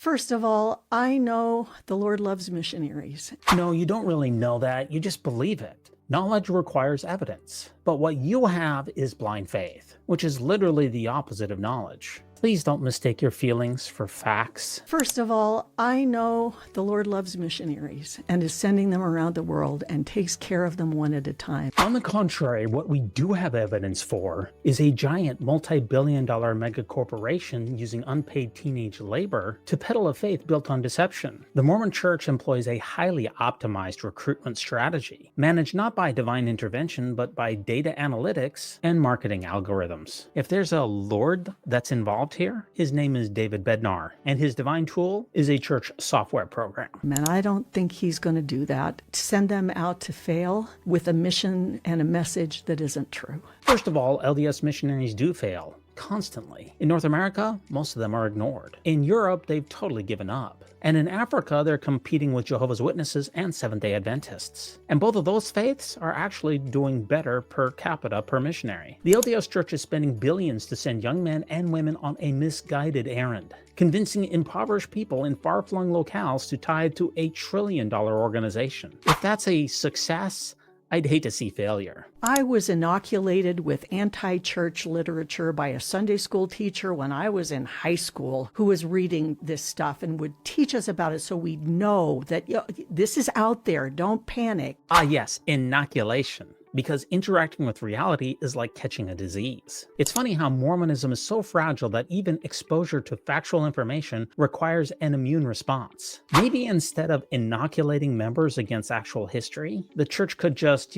First of all, I know the Lord loves missionaries. No, you don't really know that. You just believe it. Knowledge requires evidence. But what you have is blind faith, which is literally the opposite of knowledge. Please don't mistake your feelings for facts. First of all, I know the Lord loves missionaries and is sending them around the world and takes care of them one at a time. On the contrary, what we do have evidence for is a giant multi-billion-dollar mega corporation using unpaid teenage labor to peddle a faith built on deception. The Mormon Church employs a highly optimized recruitment strategy, managed not by divine intervention, but by data analytics and marketing algorithms. If there's a Lord that's involved here, his name is David Bednar, and his divine tool is a church software program. And I don't think he's going to do that. Send them out to fail with a mission and a message that isn't true. First of all, LDS missionaries do fail constantly. In North America, most of them are ignored. In Europe, they've totally given up. And in Africa, they're competing with Jehovah's Witnesses and Seventh-day Adventists. And both of those faiths are actually doing better per capita per missionary. The LDS Church is spending billions to send young men and women on a misguided errand, convincing impoverished people in far-flung locales to tithe to a trillion-dollar organization. If that's a success, I'd hate to see failure. I was inoculated with anti-church literature by a Sunday school teacher when I was in high school who was reading this stuff and would teach us about it so we'd know that this is out there, don't panic. Ah yes, inoculation. Because interacting with reality is like catching a disease. It's funny how Mormonism is so fragile that even exposure to factual information requires an immune response. Maybe instead of inoculating members against actual history, the church could just,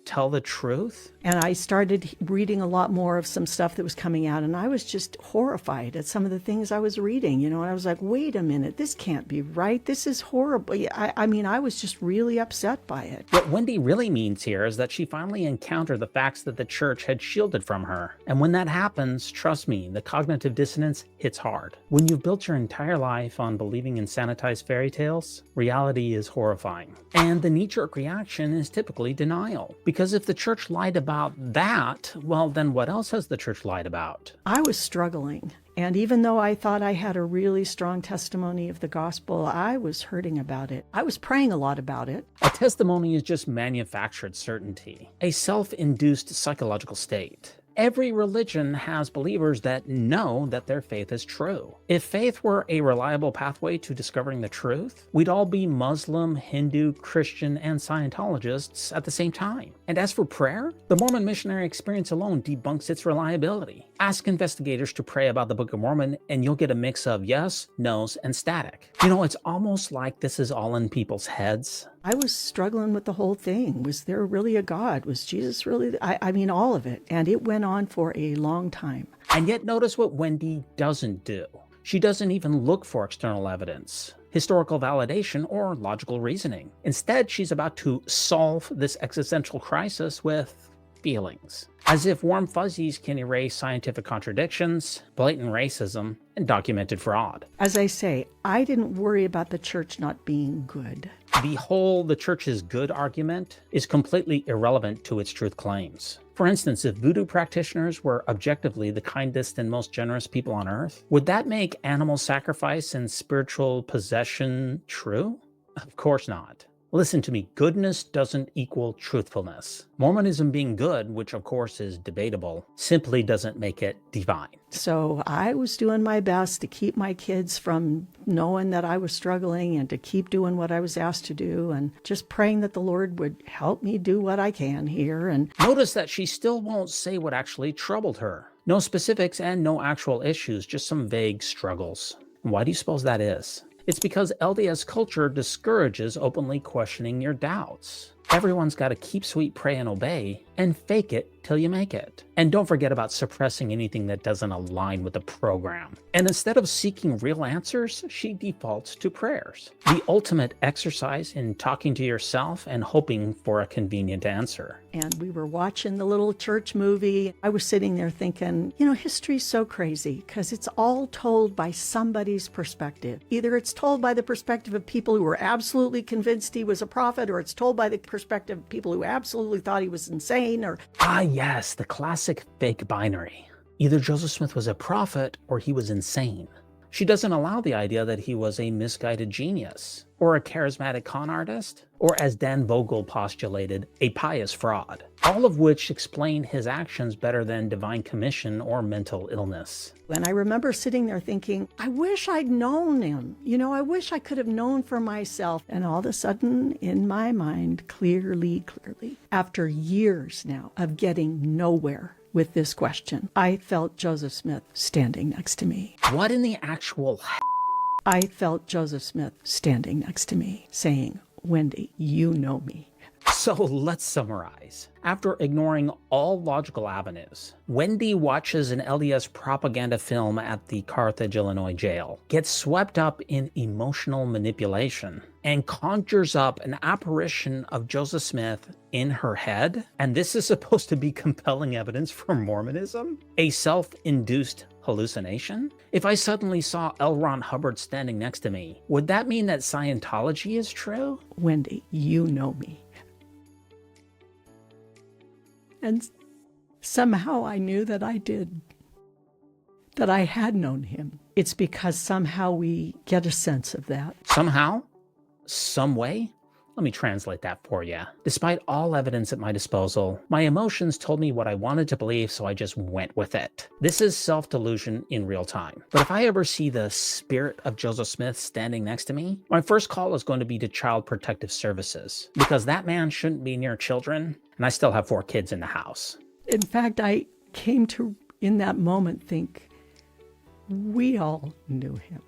tell the truth. And I started reading a lot more of some stuff that was coming out, and I was just horrified at some of the things I was reading, and I was like, wait a minute, this can't be right. This is horrible. I was just really upset by it. What Wendy really means here is that she finally encountered the facts that the church had shielded from her. And when that happens, trust me, the cognitive dissonance hits hard. When you've built your entire life on believing in sanitized fairy tales, reality is horrifying. And the knee-jerk reaction is typically denial. Because if the church lied about that, well, then what else has the church lied about? I was struggling. And even though I thought I had a really strong testimony of the gospel, I was hurting about it. I was praying a lot about it. A testimony is just manufactured certainty, a self-induced psychological state. Every religion has believers that know that their faith is true. If faith were a reliable pathway to discovering the truth, we'd all be Muslim, Hindu, Christian, and Scientologists at the same time. And as for prayer, the Mormon missionary experience alone debunks its reliability. Ask investigators to pray about the Book of Mormon, and you'll get a mix of yes, no's, and static. It's almost like this is all in people's heads. I was struggling with the whole thing. Was there really a God? Was Jesus really? All of it. And it went on for a long time. And yet notice what Wendy doesn't do. She doesn't even look for external evidence, historical validation, or logical reasoning. Instead, she's about to solve this existential crisis with feelings. As if warm fuzzies can erase scientific contradictions, blatant racism, and documented fraud. As I say, I didn't worry about the church not being good. The whole "the church is good" argument is completely irrelevant to its truth claims. For instance, if voodoo practitioners were objectively the kindest and most generous people on earth, would that make animal sacrifice and spiritual possession true? Of course not. Listen to me, goodness doesn't equal truthfulness. Mormonism being good, which of course is debatable, simply doesn't make it divine. So I was doing my best to keep my kids from knowing that I was struggling and to keep doing what I was asked to do and just praying that the Lord would help me do what I can here. And notice that she still won't say what actually troubled her. No specifics and no actual issues, just some vague struggles. Why do you suppose that is? It's because LDS culture discourages openly questioning your doubts. Everyone's got to keep sweet, pray, and obey, and fake it till you make it. And don't forget about suppressing anything that doesn't align with the program. And instead of seeking real answers, she defaults to prayers. The ultimate exercise in talking to yourself and hoping for a convenient answer. And we were watching the little church movie. I was sitting there thinking, history's so crazy because it's all told by somebody's perspective. Either it's told by the perspective of people who were absolutely convinced he was a prophet, or it's told by the perspective of people who absolutely thought he was insane, or... Ah yes, the classic fake binary. Either Joseph Smith was a prophet or he was insane. She doesn't allow the idea that he was a misguided genius, or a charismatic con artist, or as Dan Vogel postulated, a pious fraud, all of which explain his actions better than divine commission or mental illness. And I remember sitting there thinking, I wish I'd known him. I wish I could have known for myself. And all of a sudden, in my mind, clearly, after years now of getting nowhere with this question, I felt Joseph Smith standing next to me. What in the actual I felt Joseph Smith standing next to me saying, Wendy, you know me. So let's summarize. After ignoring all logical avenues, Wendy watches an LDS propaganda film at the Carthage, Illinois jail, gets swept up in emotional manipulation, and conjures up an apparition of Joseph Smith in her head. And this is supposed to be compelling evidence for Mormonism? A self-induced hallucination? If I suddenly saw L. Ron Hubbard standing next to me, would that mean that Scientology is true? Wendy, you know me. And somehow I knew that I did, that I had known him. It's because somehow we get a sense of that. Somehow? Some way? Let me translate that for you. Despite all evidence at my disposal, my emotions told me what I wanted to believe, so I just went with it. This is self-delusion in real time. But if I ever see the spirit of Joseph Smith standing next to me, my first call is going to be to Child Protective Services, because that man shouldn't be near children, and I still have 4 kids in the house. In fact, I came to, in that moment, think, we all knew him.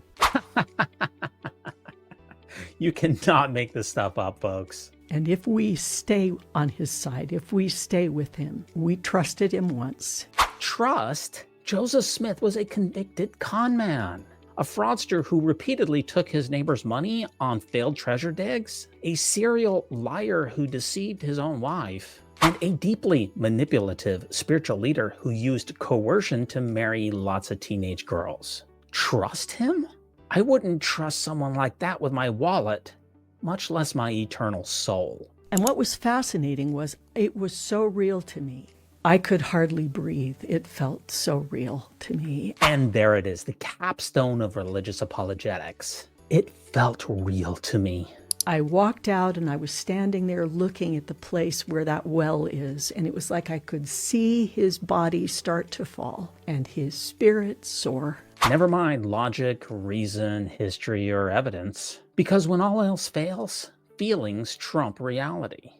You cannot make this stuff up, folks. And if we stay on his side, if we stay with him, we trusted him once. Trust? Joseph Smith was a convicted con man, a fraudster who repeatedly took his neighbor's money on failed treasure digs, a serial liar who deceived his own wife, and a deeply manipulative spiritual leader who used coercion to marry lots of teenage girls. Trust him? I wouldn't trust someone like that with my wallet, much less my eternal soul. And what was fascinating was it was so real to me. I could hardly breathe. It felt so real to me. And there it is, the capstone of religious apologetics. It felt real to me. I walked out and I was standing there looking at the place where that well is, and it was like I could see his body start to fall and his spirit soar. Never mind logic, reason, history, or evidence, because when all else fails, feelings trump reality.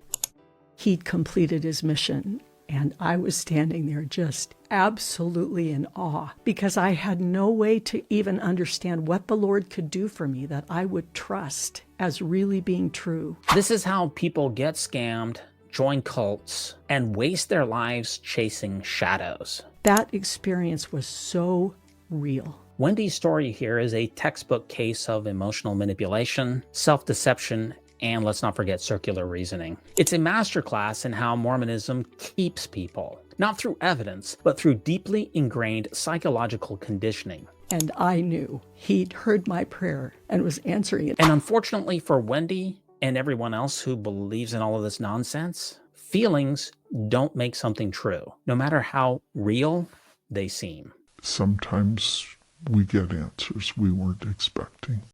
He'd completed his mission, and I was standing there just absolutely in awe, because I had no way to even understand what the Lord could do for me that I would trust as really being true. This is how people get scammed, join cults, and waste their lives chasing shadows. That experience was so real. Wendy's story here is a textbook case of emotional manipulation, self-deception, and let's not forget circular reasoning. It's a masterclass in how Mormonism keeps people, not through evidence, but through deeply ingrained psychological conditioning. And I knew he'd heard my prayer and was answering it. And unfortunately for Wendy and everyone else who believes in all of this nonsense, feelings don't make something true, no matter how real they seem. Sometimes we get answers we weren't expecting.